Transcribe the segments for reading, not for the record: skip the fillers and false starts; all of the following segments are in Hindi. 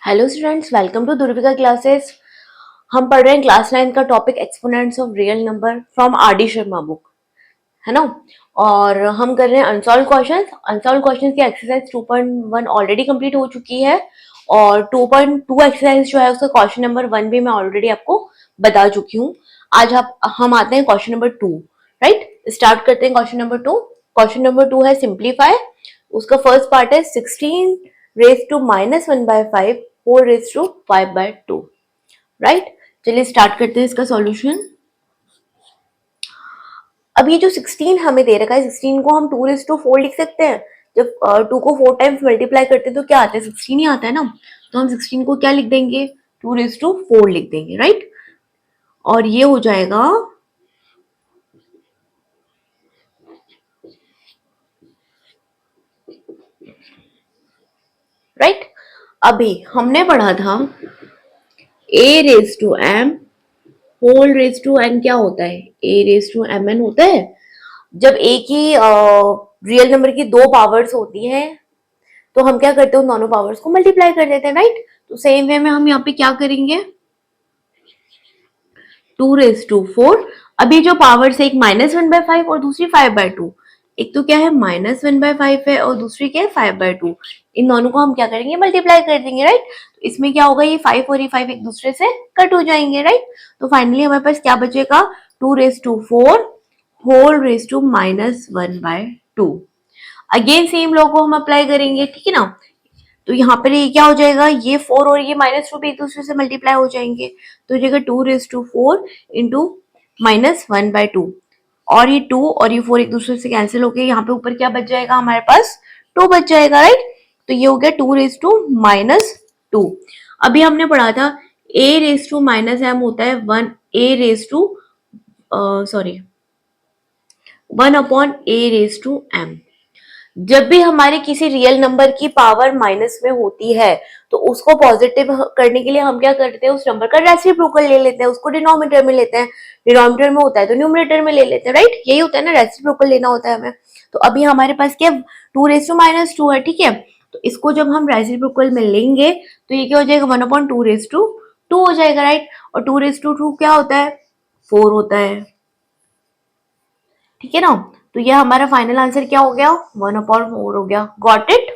Hello students, welcome to Durvika classes. हम पढ़ रहे हैं क्लास 9 का topic exponents of real number from R D Sharma book, है ना। और हम कर रहे हैं अनसॉल्व क्वेश्चंस। अनसॉल्व क्वेश्चंस की एक्सरसाइज 2.1 ऑलरेडी कंप्लीट हो चुकी है और 2.2 एक्सरसाइज जो है उसका क्वेश्चन नंबर 1 भी मैं ऑलरेडी आपको बता चुकी हूँ। आज हम आते हैं क्वेश्चन नंबर 2। राइट, स्टार्ट करते हैं क्वेश्चन नंबर 2। क्वेश्चन नंबर 2 है सिंप्लीफाई। उसका फर्स्ट पार्ट है 16 raise to minus 1/5 4 raise to 5/2। Right, चलिए स्टार्ट करते हैं इसका सॉल्यूशन। अब ये जो 16 हमें दे रखा है, 16 को हम 2 रेज टू 4 लिख सकते हैं। जब 2 को 4 टाइम्स मल्टीप्लाई करते हैं तो क्या आता है, 16 ही आता है ना। तो हम 16 को क्या लिख देंगे, 2 रेज टू 4 लिख देंगे। राइट, और ये हो जाएगा राइट। अभी हमने पढ़ा था a raise to m whole raise to n क्या होता है, a रेज टू mn होता है। जब एक ही रियल नंबर की दो पावर्स होती हैं तो हम क्या करते हैं, उन दोनों पावर्स को मल्टीप्लाई कर देते हैं। राइट, तो सेम वे में हम यहाँ पे क्या करेंगे, 2 रेज टू 4। अभी जो पावर्स है, एक -1/5 और दूसरी 5/2। एक तो क्या है -1/5 है और दूसरी क्या है 5/2। इन दोनों को हम क्या करेंगे, मल्टीप्लाई कर देंगे। राइट, तो इसमें क्या होगा, ये 5 और ये 5 एक दूसरे से कट हो जाएंगे। राइट, तो फाइनली हमारे पास क्या बचेगा, 2 raise to 4 whole raise to -1/2। Again same law को हम अप्लाई करेंगे, ठीक है ना। तो यहाँ पर ये क्या हो जाएगा, ये 4 और ये -2 भी एक दूसरे से मल्टीप्लाई हो जाएंगे। तो हो जाएगा 2 रेज टू 4 इंटू -1/2। और ये 2 और ये 4 एक दूसरे से कैंसिल हो गए। यहाँ पे ऊपर क्या बच जाएगा, हमारे पास 2 बच जाएगा। राइट, तो ये हो गया 2 रेज टू -2। अभी हमने पढ़ा था a रेज टू -m होता है 1 a raise to sorry 1/a/m। जब भी हमारे किसी रियल नंबर की पावर माइनस में होती है तो उसको पॉजिटिव करने के लिए हम क्या करते हैं, उस नंबर का रेसिप्रोकल ले लेते हैं, उसको डिनोमिनेटर में लेते हैं। डिनोमिनेटर में होता है तो न्यूमरेटर में ले लेते हैं। राइट, यही होता है ना, रेसिप्रोकल लेना होता है हमें। तो अभी हमारे पास क्या 2 रेज टू -2 है, ठीक है। तो इसको जब हम रेसिप्रोकल में लेंगे तो ये क्या हो जाएगा, 1/2 रेज टू 2 हो जाएगा। राइट, और 2 रेज टू 2 क्या होता है, 4 होता है, ठीक है ना। तो ये हमारा फाइनल आंसर क्या हो गया, 1/4 हो गया। गॉट इट,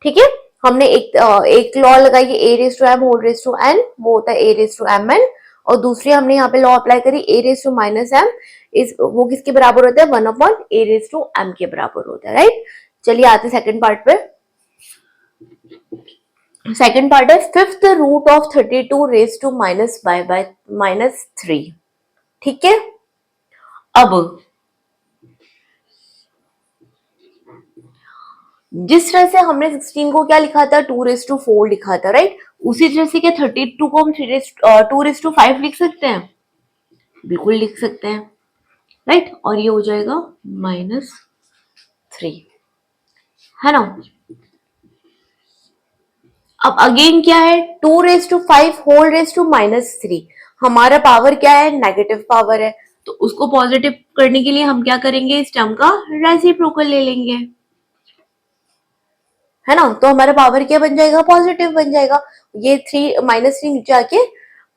ठीक है। हमने एक लॉ लगाई है, a raise to m whole raise to n, वो होता है a रेज टू mn। और दूसरी हमने यहाँ पे लॉ अप्लाई करी, a रेज टू -m इस वो किसके बराबर होता है, 1/a रेज टू m के बराबर होता है। राइट, चलिए आते सेकंड पार्ट पे। सेकंड पार्ट है fifth root of 32 raise to -3। ठीक है, अब जिस तरह से हमने 16 को क्या लिखा था, 2 रेज टू 4 लिखा था। राइट, उसी तरह से क्या 32 को हम 2 रेज टू 5 लिख सकते हैं, बिल्कुल लिख सकते हैं। राइट, और ये हो जाएगा -3, है ना। अब अगेन क्या है, 2 raise to 5 whole raise to -3। हमारा पावर क्या है, नेगेटिव पावर है। तो उसको पॉजिटिव करने के लिए हम क्या करेंगे, इस टर्म का रेसिप्रोकल ले लेंगे, है ना। तो हमारा पावर क्या बन जाएगा, पॉजिटिव बन जाएगा। ये -3 नीचे आके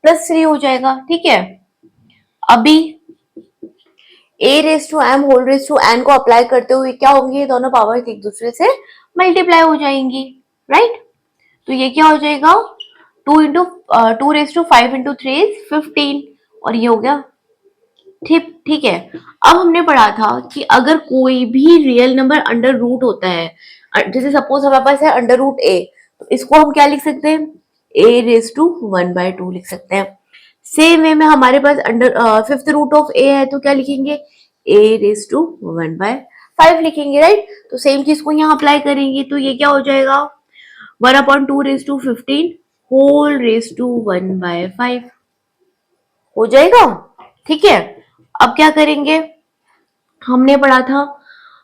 +3 हो जाएगा, ठीक है। अभी a raise to m whole raise to n को अप्लाई करते हुए क्या होंगे, ये दोनों पावर एक दूसरे से मल्टीप्लाई हो जाएंगी। राइट, तो ये क्या हो जाएगा, 2 रेज टू 5 इंटू 3 इज 15। और ये हो गया, ठीक ठीक है। अब हमने पढ़ा था कि अगर कोई भी रियल नंबर अंडर रूट होता है, जैसे सपोज हमारे पास है √a, तो इसको हम क्या लिख सकते हैं, a रेज टू 1/2 लिख सकते हैं। सेम वे में हमारे पास under fifth root of a है तो क्या लिखेंगे, a रेज टू 1/5 लिखेंगे। राइट, तो सेम चीज को यहाँ अप्लाई करेंगे तो ये क्या हो जाएगा, 1/2 raise to 15 whole raise to 1/5 हो जाएगा, ठीक है। अब क्या करेंगे, हमने पढ़ा था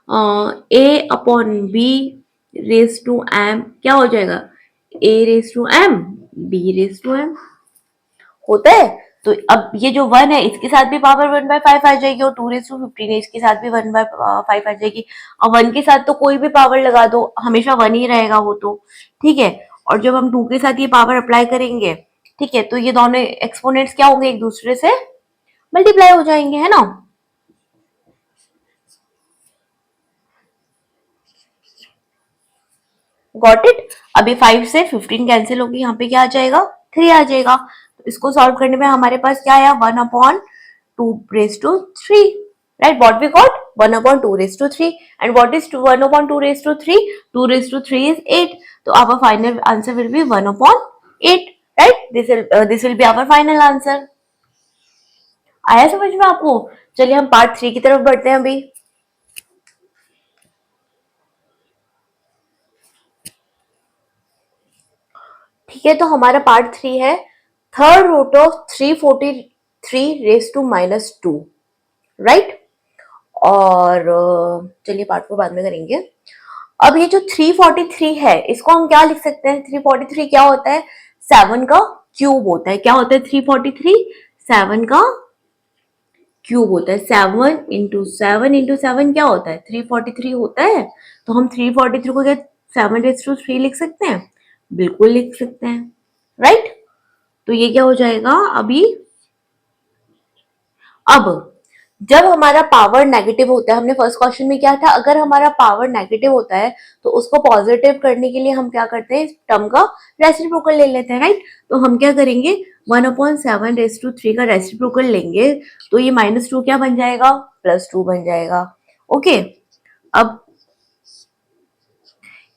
a/b रेज टू m क्या हो जाएगा, a raise to m b raise to m होता है। तो अब ये जो 1 है इसके साथ भी पावर 1/5 आ जाएगी और 2 रेज टू 15 है इसके साथ भी 1/5 आ जाएगी। अब 1 के साथ तो कोई भी पावर लगा दो, हमेशा 1 ही रहेगा वो तो, ठीक है। और जब हम 2 के साथ ये पावर अप्लाई करेंगे, ठीक है, तो ये दोनों एक्सपोनेंट्स क्या होंगे, एक दूसरे से मल्टीप्लाई हो जाएंगे, है ना। Got it. अभी 5 से 15 कैंसिल होगी, यहाँ पे क्या आ जाएगा, 3 आ जाएगा। तो इसको सॉल्व करने में हमारे पास क्या आया, 1/2 raised to 3, right? What we got, 1/2 raised to 3, and what is 1/2 raised to 3? 2 raised to 3 is 8. So our final answer will be 1/8, right? This will be our final answer. आया समझ में आपको? चलिए हम पार्ट 3 की तरफ बढ़ते हैं अभी। ठीक है, तो हमारा पार्ट 3 है, third root of 343 raise to -2, right. और चलिए पार्ट 4 बाद में करेंगे। अब ये जो 343 है, इसको हम क्या लिख सकते हैं, 343 क्या होता है, 7 का क्यूब होता है। क्या होता है 343? 7 का क्यूब होता है। 7 × 7 क्या होता है, 343 होता है। तो हम 343 को क्या 7⁻³ लिख सकते हैं? बिल्कुल लिख सकते हैं, राइट। तो ये क्या हो जाएगा अभी, अब जब हमारा पावर नेगेटिव होता है, हमने फर्स्ट क्वेश्चन में क्या था, अगर हमारा पावर नेगेटिव होता है तो उसको पॉजिटिव करने के लिए हम क्या करते हैं, इस टर्म का रेसिप्रोकल ले लेते हैं, राइट। तो हम क्या करेंगे, 1/7⁻³ का रेसिप्रोकल लेंगे, तो ये -2 क्या बन जाएगा, +2 बन जाएगा। ओके, अब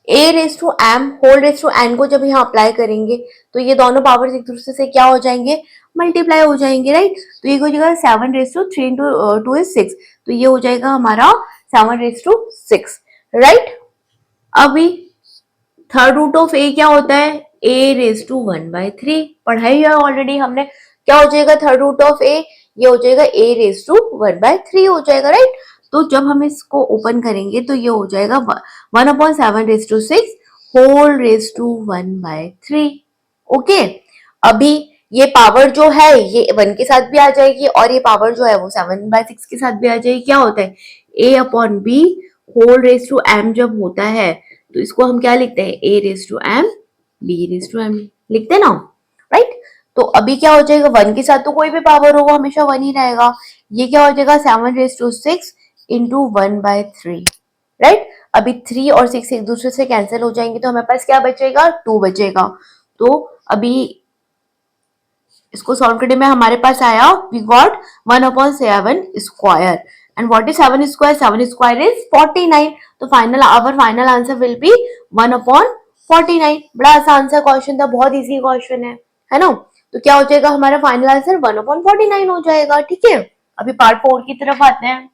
a⁻m⁴n को जब यहाँ अप्लाई करेंगे तो ये दोनों पावर्स एक दूसरे से क्या हो जाएंगे, मल्टीप्लाई हो जाएंगे, राइट। तो ये हो जाएगा 7⁻³ × 2 is 6, तो ये हो जाएगा हमारा 7⁻6, राइट। अभी थर्ड रूट ऑफ a क्या होता है, a⁻1/3, पढ़ाई है ऑलरेडी हमने। क्या हो जाएगा थर्ड रूट ऑफ a, ये हो जाएगा a⁻1/3 हो जाएगा, राइट। तो जब हम इसको ओपन करेंगे तो ये हो जाएगा 1/7⁻6 होल रेज टू 1/3। ओके, अभी ये पावर जो है ये 1 के साथ भी आ जाएगी और ये पावर जो है वो 7/6 के साथ भी आ जाएगी। क्या होता है, a/b whole raise to m जब होता है तो इसको हम क्या लिखते हैं, a⁻m b⁻m लिखते हैं ना, राइट। तो अभी क्या हो जाएगा, 1 के साथ तो कोई भी पावर होगा हमेशा 1 ही रहेगा। ये क्या हो जाएगा 7⁻6 × 1/3, राइट। अभी 3 और 6 एक दूसरे से कैंसिल हो जाएंगे तो हमारे पास क्या बचेगा, 2 बचेगा। तो अभी इसको सॉल्व करने में हमारे पास आया, we got 1/7 and what is 7 square, 7 square is 49। तो our final answer will be 1/49। बड़ा आसान सा क्वेश्चन था, बहुत इजी क्वेश्चन है ना। तो क्या हो जाएगा हमारा फाइनल आंसर 1/49 हो जाएगा, ठीक है। अभी पार्ट 4 की तरफ आते हैं।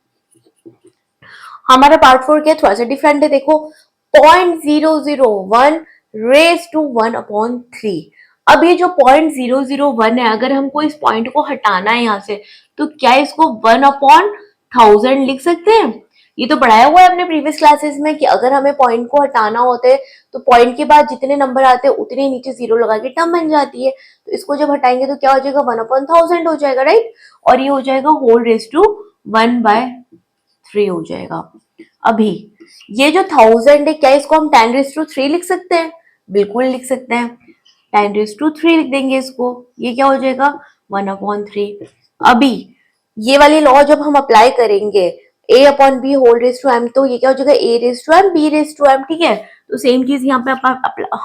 हमारा पार्ट 4 क्या थोड़ा सा डिफरेंट है, देखो 0.001 रेज टू 1/3। अब ये जो 0.001 है, अगर हमको इस पॉइंट को हटाना है यहाँ से, तो क्या इसको 1/1000 लिख सकते हैं? ये तो पढ़ाया हुआ है अपने प्रीवियस क्लासेस में कि अगर हमें पॉइंट को हटाना होता है तो पॉइंट के बाद जितने नंबर आते हैं उतने नीचे जीरो लगा के टर्म बन जाती है। तो इसको जब हटाएंगे तो क्या हो जाएगा, 1/1000 हो जाएगा, राइट। और ये हो जाएगा होल रेज टू 1/3 हो जाएगा। अभी ये जो 1000 है, क्या इसको हम 10⁻³ लिख सकते हैं? बिल्कुल लिख सकते हैं, 10⁻³ लिख देंगे इसको। ये क्या हो जाएगा 1/3। अभी ये वाली लॉ जब हम अप्लाई करेंगे, a/b whole raise to m, तो ये क्या हो जाएगा a⁻m b⁻m, ठीक है। तो सेम चीज यहाँ पे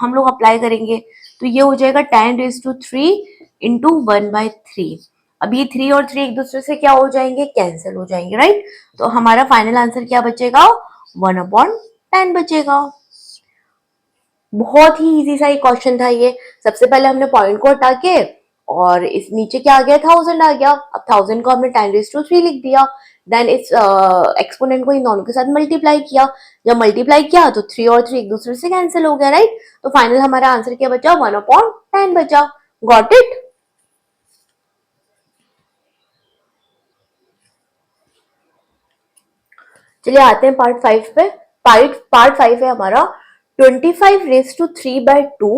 हम लोग अप्लाई करेंगे, तो ये हो जाएगा 10⁻³ × 1/3। अब ये 3 और 3 एक दूसरे से क्या हो जाएंगे, कैंसिल हो जाएंगे, राइट। तो हमारा फाइनल आंसर क्या बचेगा, 1/10 बचेगा। बहुत ही इजी सा एक क्वेश्चन था ये। सबसे पहले हमने पॉइंट को हटा के और इस नीचे क्या आ गया, 1000 आ गया। अब 1000 को हमने 10⁻³ लिख दिया, देन इस एक्सपोनेंट को इन दोनों के साथ मल्टीप्लाई किया। जब मल्टीप्लाई किया तो 3 और 3 एक दूसरे से कैंसिल हो गया, राइट। तो फाइनल हमारा आंसर क्या बचा, 1/10 बचा। Got it. चलिए आते हैं पार्ट 5 पे। पार्ट 5 है हमारा 25⁻³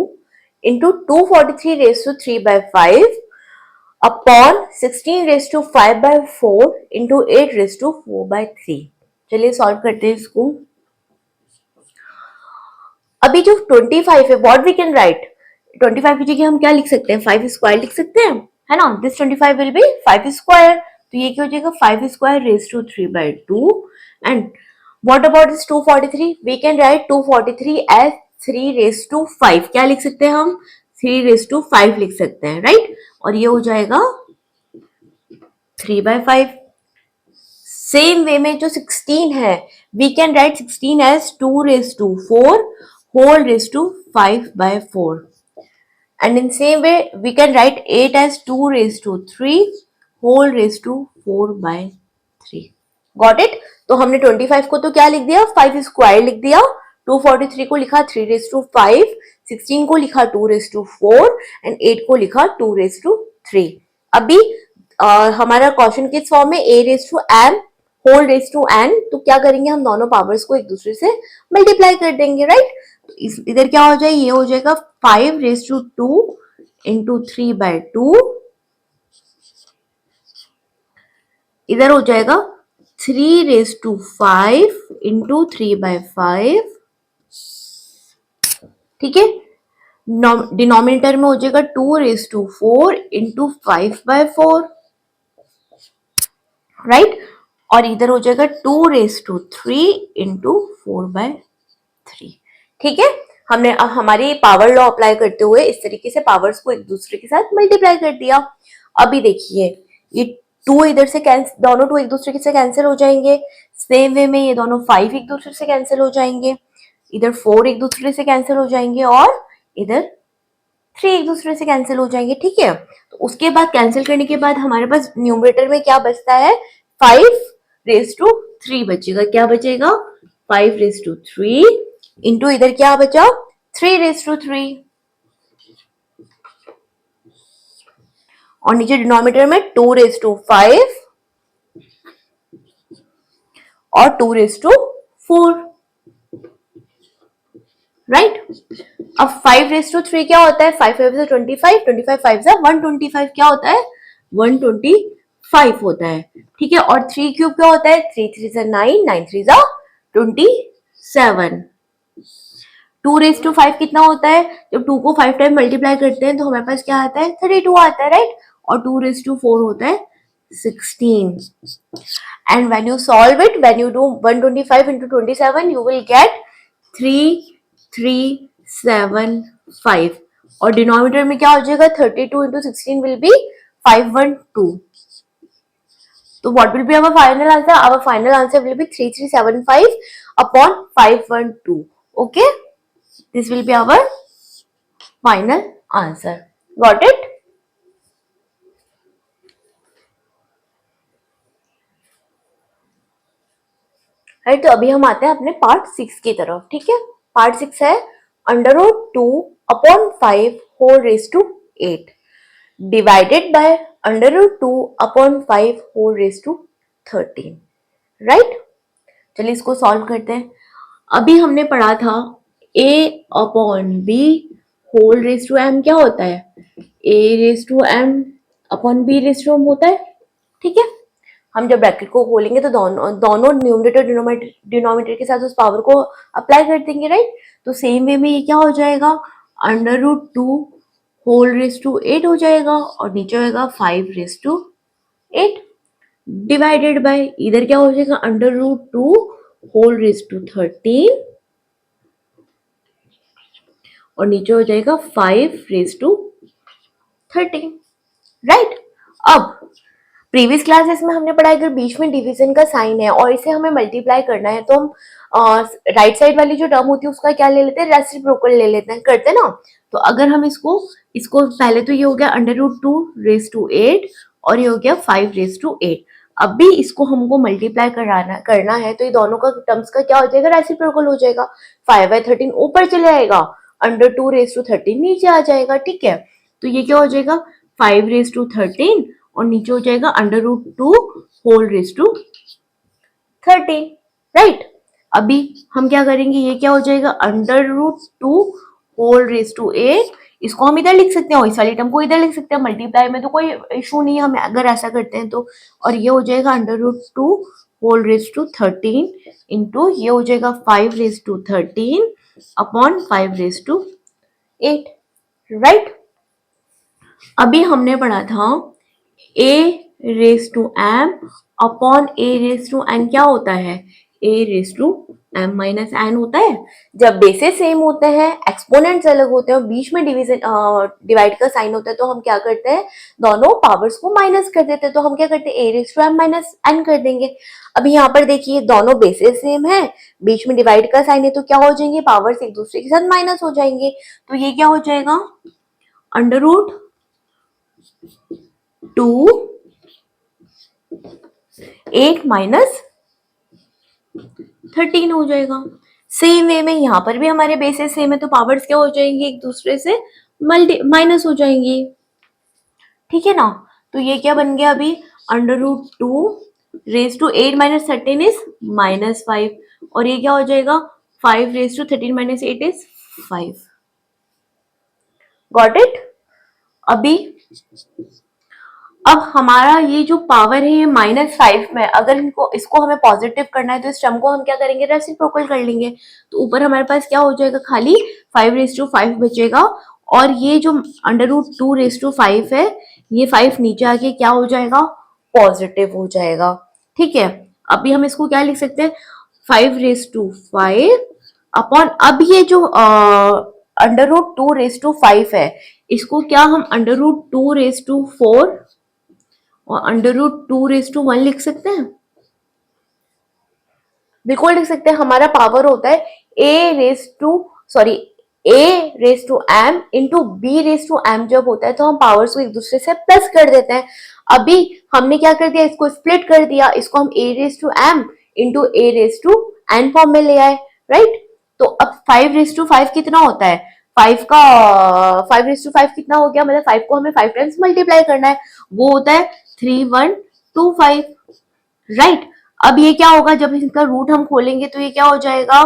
into 243⁻³ अपॉन 16⁻⁴ into 8⁻⁴/3। चलिए सॉल्व करते हैं इसको। अभी जो 25 है व्हाट वी कैन राइट, 25 की जगह हम क्या लिख सकते हैं, 5 स्क्वायर लिख सकते हैं, है ना। दिस 25 विल बी 5 स्क्वायर, तो ये क्या हो जाएगा 5 square raise to 3/2। And what about this 243, we can write 243 as 3 raise to 5, क्या लिख सकते हैं हम, 3 रेज टू 5 लिख सकते हैं, राइट। और ये हो जाएगा 3/5। सेम वे में जो 16 है, we can write 16 as 2 raise to 4 whole raised to 5/4, and in same way we can write 8 as 2 raised to 3 whole raised to 4/3। got it। तो हमने 25 को तो क्या लिख दिया, 5 स्क्वायर लिख दिया, 243 को लिखा 3 रेज टू 5, 16 को लिखा 2 रेज टू 4 एंड 8 को लिखा 2 रेज टू 3। अभी हमारा क्वेश्चन किस फॉर्म में, a raise to m whole raise to n, तो क्या करेंगे हम दोनों पावर्स को एक दूसरे से मल्टीप्लाई कर देंगे, राइट। इधर क्या हो जाए, ये हो जाएगा 5 रेज टू 2 इंटू 3/2, इधर हो जाएगा 3 रेज टू 5 इंटू 3/5, ठीक है। डिनोमिनेटर में हो जाएगा 2 रेज टू 4 इंटू 5/4, राइट। और इधर हो जाएगा 2 रेज टू 3 इंटू 4/3, ठीक है। हमने हमारी पावर लॉ अप्लाई करते हुए इस तरीके से पावर्स को एक दूसरे के साथ मल्टीप्लाई कर दिया। अभी देखिए ये 2 इधर से कैंसिल, दोनों 2 एक दूसरे से कैंसिल हो जाएंगे। सेम वे में ये दोनों 5 एक दूसरे से कैंसिल हो जाएंगे, इधर 4 एक दूसरे से कैंसिल हो जाएंगे और इधर 3 एक दूसरे से कैंसिल हो जाएंगे, ठीक है। तो उसके बाद कैंसिल करने के बाद हमारे पास न्यूमरेटर में क्या बचता है, 5 रेज टू 3 बचेगा, क्या बचेगा 5 रेज टू 3 इंटू इधर क्या बचा 3 रेज टू 3, और नीचे डिनोमिनेटर में 2 रेज टू 5 और 2 रेज टू 4, राइट। अब 5 रेज टू 3 क्या होता है, 5 5 से 25, 25 5 से 125 क्या होता है 125 होता है, ठीक है। और 3 क्यूब क्या होता है, 3 3 से 9, 9 3 से 27। 2 रेज टू 5 कितना होता है, जब 2 को 5 टाइम मल्टीप्लाई करते हैं तो हमारे पास क्या आता है 32 आता है, राइट। और 2 रेज टू 4 होता है 16। and when you solve it, when you do 125 into 27, you will get 3375, और डिनोमिनेटर में क्या हो जाएगा 32 into 16 will be 512। तो what will be our final answer, our final answer will be 3375 upon 512, okay, this will be our final answer, got it। Right, तो अभी हम आते हैं अपने पार्ट 6 की तरफ, ठीक है। पार्ट 6 है √2/5 whole raise to 8 divided by √2/5 whole raise to 13, right. चलिए इसको सॉल्व करते हैं। अभी हमने पढ़ा था a/b whole raise to m क्या होता है, a/m/b/m होता है, ठीक है। हम जब ब्रैकेट को खोलेंगे तो दोनों न्यूमरेटर डिनोमिनेटर के साथ उस पावर को अप्लाई कर देंगे, राइट। तो सेम वे में ये क्या हो जाएगा √2 होल रेज टू 8 हो जाएगा और नीचे होगा 5 रेज टू 8 डिवाइडेड बाय इधर क्या हो जाएगा √2 होल रेज टू 13 और नीचे हो जाएगा 5 रेज टू 13, राइट। अब प्रीवियस क्लासेस में हमने पढ़ा अगर बीच में डिवीजन का साइन है और इसे हमें मल्टीप्लाई करना है तो हम राइट साइड वाली जो टर्म होती है उसका क्या ले लेते हैं, रेसिप्रोकल ले लेते हैं, करते हैं ना। तो अगर हम इसको पहले तो ये हो गया √2 रेज टू 8 और ये हो गया 5 रेज टू 8। अब भी इसको हमको मल्टीप्लाई करना है तो ये दोनों का टर्म्स का क्या हो जाएगा, रेसिप्रोकल हो जाएगा। 5/13 ऊपर चले आएगा, √2 रेज टू 13 नीचे आ जाएगा, ठीक है। तो ये क्या हो जाएगा 5 रेज टू 13 और नीचे हो जाएगा √2 होल रेज टू 13, राइट। अभी हम क्या करेंगे, ये क्या हो जाएगा √2 होल रेज टू 8, इसको हम इधर लिख सकते हैं और इस वाली टर्म को इधर लिख सकते हैं, मल्टीप्लाई में तो कोई इशू नहीं है हमें अगर ऐसा करते हैं तो। और ये हो जाएगा √2 होल रेज टू 13 इंटू ये हो जाएगा 5 रेज टू 13 अपॉन 5^8, राइट। अभी हमने पढ़ा था a^m अपॉन a^n क्या होता है, a^m-n होता है। जब बेसेस सेम होते हैं, एक्सपोनेंट्स अलग होते हैं और बीच में डिवीजन डिवाइड का साइन होता है, तो हम क्या करते हैं, दोनों पावर्स को माइनस कर देते हैं। तो हम क्या करते हैं, a^m-n कर देंगे। अभी यहाँ पर देखिए दोनों बेसेस सेम है, बीच में डिवाइड का साइन है, तो क्या हो जाएंगे, पावर्स एक दूसरे के साथ माइनस हो जाएंगे। तो ये क्या हो जाएगा, अंडर रूट 2 8 माइनस 13 हो जाएगा। सेम वे में यहाँ पर भी हमारे बेसेस सेम है, तो पावर्स क्या हो जाएंगी, एक दूसरे से माइनस हो जाएंगी, ठीक है ना। तो ये क्या बन गया अभी, अंडर रूट 2^8 - 13 इज -5, और ये क्या हो जाएगा, 5^13 - 8 इज 5। Got it. अभी अब हमारा ये जो पावर है ये -5 में, अगर इसको हमें पॉजिटिव करना है तो इस टर्म को हम क्या करेंगे, रेसिप्रोकल कर लेंगे। तो ऊपर हमारे पास क्या हो जाएगा, खाली 5^5 बचेगा, और ये जो अंडर रूट 2^5 है, ये 5 नीचे आके क्या हो जाएगा, पॉजिटिव हो जाएगा, ठीक है। अभी हम इसको क्या लिख सकते हैं, 5^5 अपॉन, अब ये जो अंडर रूट 2^5 है, इसको क्या हम अंडर रूट 2^4 और अंडर रूट 2^1 लिख सकते हैं, बिल्कुल लिख सकते हैं। हमारा पावर होता है a^m इंटू b^m, जब होता है तो हम पावर्स को एक दूसरे से प्लस कर देते हैं। अभी हमने क्या कर दिया, इसको स्प्लिट कर दिया, इसको हम a^m इंटू a^n फॉर्म में ले आए, राइट। तो अब 5^5 कितना होता है, 5 कितना हो गया, मतलब 5 को हमें 5 टाइम्स मल्टीप्लाई करना है, वो होता है 3125, राइट। अब ये क्या होगा, जब इसका रूट हम खोलेंगे तो ये क्या हो जाएगा,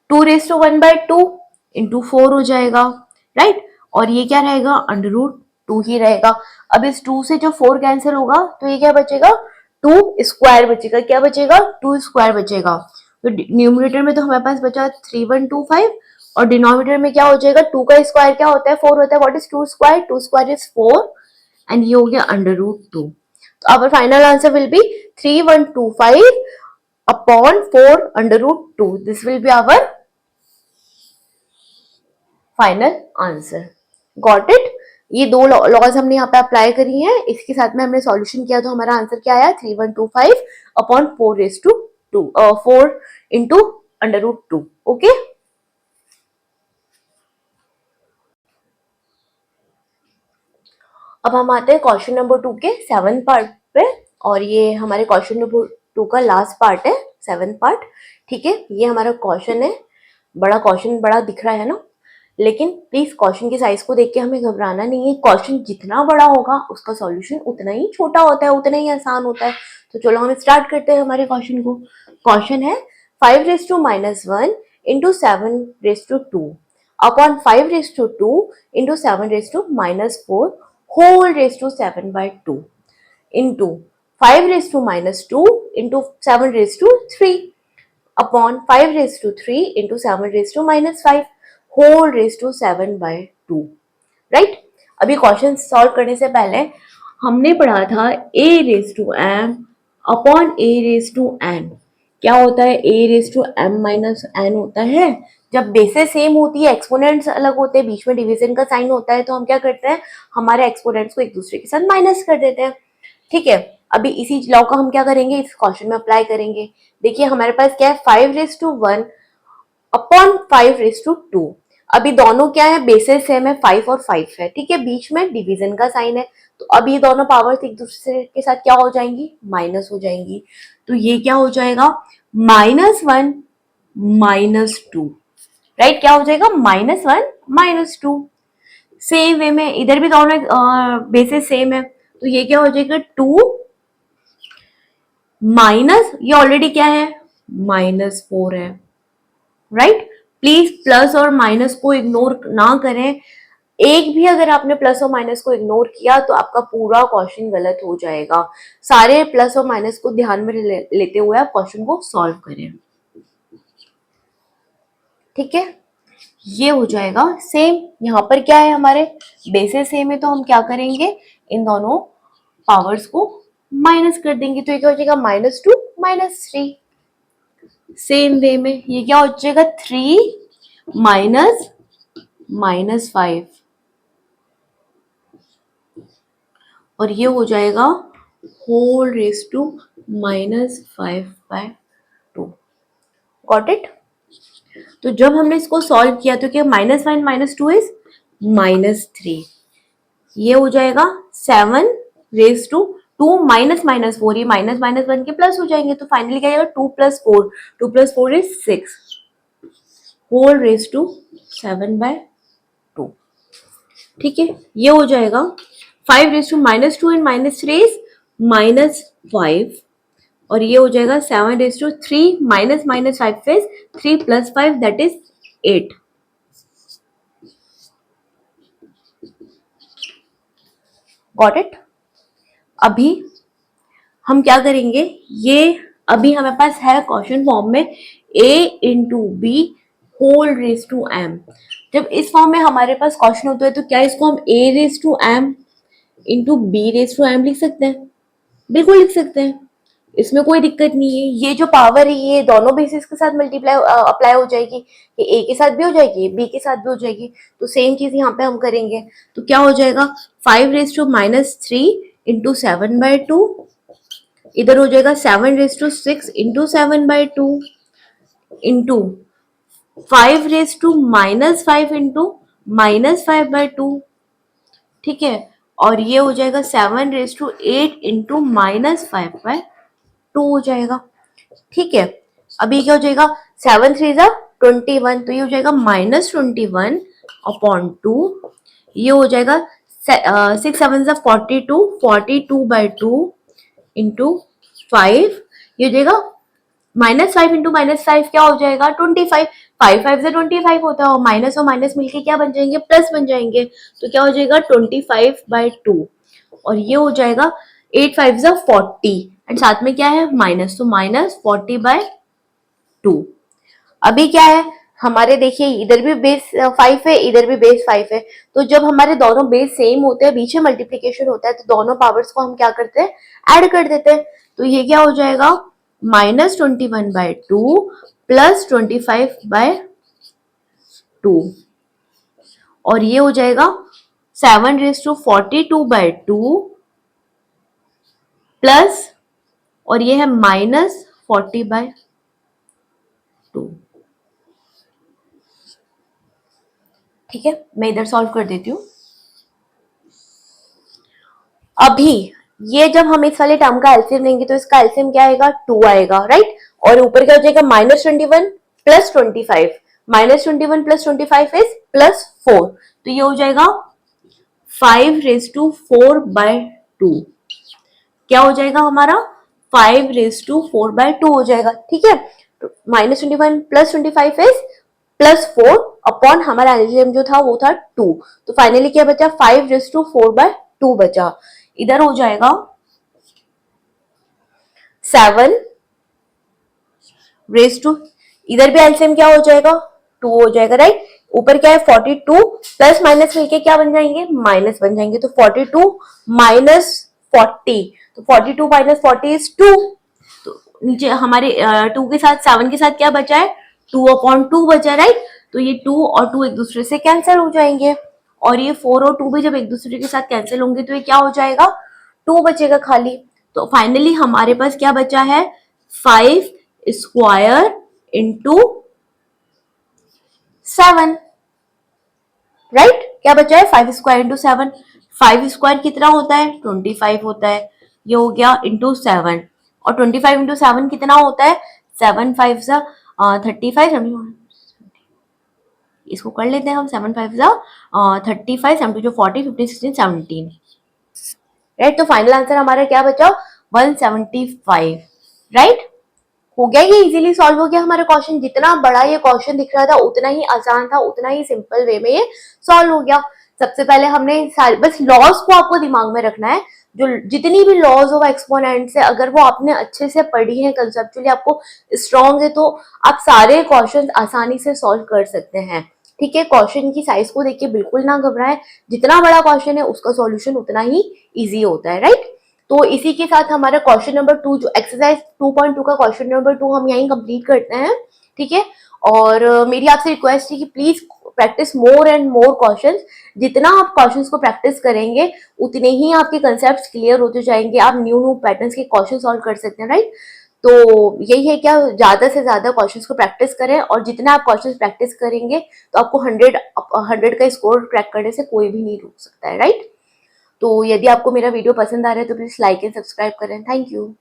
2^1/2 इंटू 4 हो जाएगा, राइट। और ये क्या रहेगा, अंडर रूट 2 ही रहेगा। अब इस 2 से जो 4 कैंसिल होगा तो ये क्या बचेगा, 2 स्क्वायर बचेगा, क्या बचेगा, 2 स्क्वायर बचेगा। तो न्यूमरेटर में तो हमारे पास बचा 3125, और डिनोमिनेटर में क्या हो जाएगा, 2 का स्क्वायर क्या होता है, 4 होता है। What is 2 square, 2 square is 4, and ये हो गया अंडर रूट 2। तो our final answer will be 3125 upon 4 under root 2। This will be our final answer. Got it. ये दो लॉज हमने यहाँ पे अप्लाई करी हैं, इसके साथ में हमने सॉल्यूशन किया, तो हमारा आंसर क्या आया, 3125 upon 4 into under root 2। Okay, अब हम आते हैं क्वेश्चन नंबर 2 के 7th पार्ट पे, और ये हमारे क्वेश्चन नंबर 2 का लास्ट पार्ट है, 7th पार्ट, ठीक है। ये हमारा क्वेश्चन है, बड़ा क्वेश्चन बड़ा दिख रहा है ना, लेकिन प्लीज क्वेश्चन की साइज को देख के हमें घबराना नहीं है। क्वेश्चन जितना बड़ा होगा उसका सॉल्यूशन उतना ही छोटा होता है, उतना ही आसान होता है। तो चलो हम स्टार्ट करते हैं हमारे क्वेश्चन को। क्वेश्चन है 5^-1 into 7^2 upon 5^2 into 7^-4 whole raised to 7/2 into 5^-2 into 7^3 upon 5^3 into 7^-5 whole raised to 7/2, right. अभी क्वेश्चन सॉल्व करने से पहले हमने पढ़ा था a^m अपॉन a^n। क्या होता है, a^m-n होता है। जब बेसेस सेम होती है, एक्सपोनेंट्स अलग होते हैं, बीच में डिवीजन का साइन होता है, तो हम क्या करते हैं, हमारे एक्सपोनेंट्स को एक दूसरे के साथ माइनस कर देते हैं, ठीक है। अभी इसी लॉ का हम क्या करेंगे, इस क्वेश्चन में अप्लाई करेंगे। देखिए हमारे पास क्या है, 5^1 अपॉन 5^2। अभी दोनों क्या है, बेसिस सेम है, 5 और 5 है, ठीक है, बीच में डिवीजन का साइन है, तो अब ये दोनों पावर्स एक दूसरे के साथ क्या हो जाएंगी, माइनस हो जाएंगी। तो ये क्या हो जाएगा, -1 -2, राइट। क्या हो जाएगा, -1 -2। सेम वे में इधर भी दोनों बेसिस सेम है, तो ये क्या हो जाएगा, 2 माइनस, ये ऑलरेडी क्या है, -4 है, राइट। प्लीज प्लस और माइनस को इग्नोर ना करें। एक भी अगर आपने प्लस और माइनस को इग्नोर किया तो आपका पूरा क्वेश्चन गलत हो जाएगा। सारे प्लस और माइनस को ध्यान में लेते हुए आप क्वेश्चन को सॉल्व करें। ठीक है, ये हो जाएगा सेम। यहाँ पर क्या है, हमारे बेसेस सेम है, तो हम क्या करेंगे, इन दोनों पावर्स को माइनस कर देंगे, तो ये क्या हो जाएगा -2 -3। सेम वे में ये क्या हो जाएगा 3 माइनस -5, और ये हो जाएगा whole raise to -5/2। Got it. तो जब हमने इसको सॉल्व किया तो क्या -1 -2 इज -3, ये हो जाएगा 7/2 -4, ये माइनस माइनस 1 के प्लस हो जाएंगे, तो फाइनली क्या आएगा 2 + 4, 2 + 4 इज 6 होल रेस टू 7/2। ठीक है, ये हो जाएगा 5/2 एंड -3 इज -5, और ये हो जाएगा 7/3 -5 is 3 + 5 that is 8। Got it. अभी हम क्या करेंगे, ये अभी हमारे पास है क्वेश्चन फॉर्म में a × b whole raise to m। जब इस फॉर्म में हमारे पास क्वेश्चन होता है तो क्या इसको हम a⁻m × b⁻m लिख सकते हैं? बिल्कुल लिख सकते हैं, इसमें कोई दिक्कत नहीं है। ये जो पावर है ये दोनों बेसिस के साथ मल्टीप्लाई अप्लाई हो जाएगी, ये a के साथ भी हो जाएगी, b के साथ भी हो जाएगी, तो सेम चीज यहाँ पे हम करेंगे। तो क्या हो जाएगा 5⁻³ × 7/2, इधर हो जाएगा 7⁻6 × 7/2 इंटू 5⁻5 × -5/2। ठीक है, और ये हो जाएगा 7⁸ × -5/2 हो जाएगा। ठीक है, अभी क्या हो जाएगा 7×3 = 21, तो ये हो जाएगा -21/2, ये हो जाएगा 6×7 = 42, 42/2 इंटू 5, ये हो जाएगा -5 × -5 क्या हो जाएगा 25, 5×5 = 25 होता है, और माइनस मिलके क्या बन जाएंगे, प्लस बन जाएंगे, तो क्या हो जाएगा 25/2, और ये हो जाएगा 8×5 = 40 एंड साथ में क्या है माइनस, तो -40/2। अभी क्या है हमारे, देखिए इधर भी बेस 5 है, इधर भी बेस 5 है, तो जब हमारे दोनों बेस सेम होते हैं, बीच में मल्टीप्लीकेशन होता है, तो दोनों पावर्स को हम क्या करते हैं, ऐड कर देते हैं। तो ये क्या हो जाएगा -21/2 + 25/2, और ये हो जाएगा 7⁻42 प्लस, और ये है -40/2। ठीक है, मैं इधर सॉल्व कर देती हूँ। अभी ये जब हम इस वाले टर्म का एलसीएम लेंगे तो इसका एलसीएम क्या आएगा 2 आएगा, राइट, और ऊपर क्या हो जाएगा -21 + 25, -21 + 25 इज +4, तो ये हो जाएगा 5⁻4/2। क्या हो जाएगा हमारा 5⁻4/2 हो जाएगा। ठीक है, -21 + 25 इज +4 अपॉन हमारा एलसीएम जो था वो था 2, तो फाइनली क्या बचा 5⁻4/2 बचा। इधर हो जाएगा 7 रेस टू, इधर भी एलसीएम क्या हो जाएगा 2 हो जाएगा, राइट, ऊपर क्या है 42 प्लस माइनस मिलके क्या बन जाएंगे, माइनस बन जाएंगे, तो 42 - 40, तो 42 - 40 इज 2, तो नीचे हमारे 2 के साथ 7 के साथ क्या बचा है 2/2 बचा, राइट, तो ये 2 और 2 एक दूसरे से कैंसिल हो जाएंगे, और ये 4 और 2 भी जब एक दूसरे के साथ कैंसिल होंगे तो ये क्या हो जाएगा 2 बचेगा खाली। तो फाइनली हमारे पास क्या बचा है 5 स्क्वायर इंटू 7, राइट, क्या बचा है 5 स्क्वायर इंटू 7, 5 स्क्वायर कितना होता है 25 होता है, ये हो गया इंटू 7, और 25 इंटू 7 कितना होता है 7×5 = 35, इसको कर लेते हैं हम 7×5 = 35, 7×2 = 40, 15, 16, 17, राइट, तो फाइनल आंसर हमारा क्या बचा 175, राइट। हो गया, ये इजीली सॉल्व हो गया हमारा क्वेश्चन, जितना बड़ा ये क्वेश्चन दिख रहा था उतना ही आसान था, उतना ही सिंपल वे में ये सॉल्व हो गया। सबसे पहले हमने बस लॉस को आपको दिमाग में रखना है, जो जितनी भी लॉज ऑफ एक्सपोनेंट्स है अगर वो आपने अच्छे से पढ़ी है, कंसेप्चुअली आपको स्ट्रॉन्ग है, तो आप सारे क्वेश्चन आसानी से सॉल्व कर सकते हैं। ठीक है, क्वेश्चन की साइज को देखिए बिल्कुल ना घबराएं, जितना बड़ा क्वेश्चन है उसका सॉल्यूशन उतना ही इजी होता है, राइट। तो इसी के साथ हमारा क्वेश्चन नंबर 2 जो एक्सरसाइज 2.2 का क्वेश्चन नंबर 2 हम यहीं कंप्लीट करते हैं। ठीक है, और मेरी आपसे रिक्वेस्ट है कि please practice more and more questions. जितना आप क्वेश्चंस को प्रैक्टिस करेंगे उतने ही आपके कंसेप्ट क्लियर होते जाएंगे, आप न्यू न्यू पैटर्न्स के क्वेश्चन सॉल्व कर सकते हैं, राइट। तो यही है क्या, ज्यादा से ज्यादा क्वेश्चंस को प्रैक्टिस करें, और जितना आप क्वेश्चंस प्रैक्टिस करेंगे तो आपको 100 का स्कोर क्रैक करने से कोई भी नहीं रोक सकता है, राइट। तो यदि आपको मेरा वीडियो पसंद आ रहा है तो प्लीज लाइक एंड सब्सक्राइब करें। Thank you.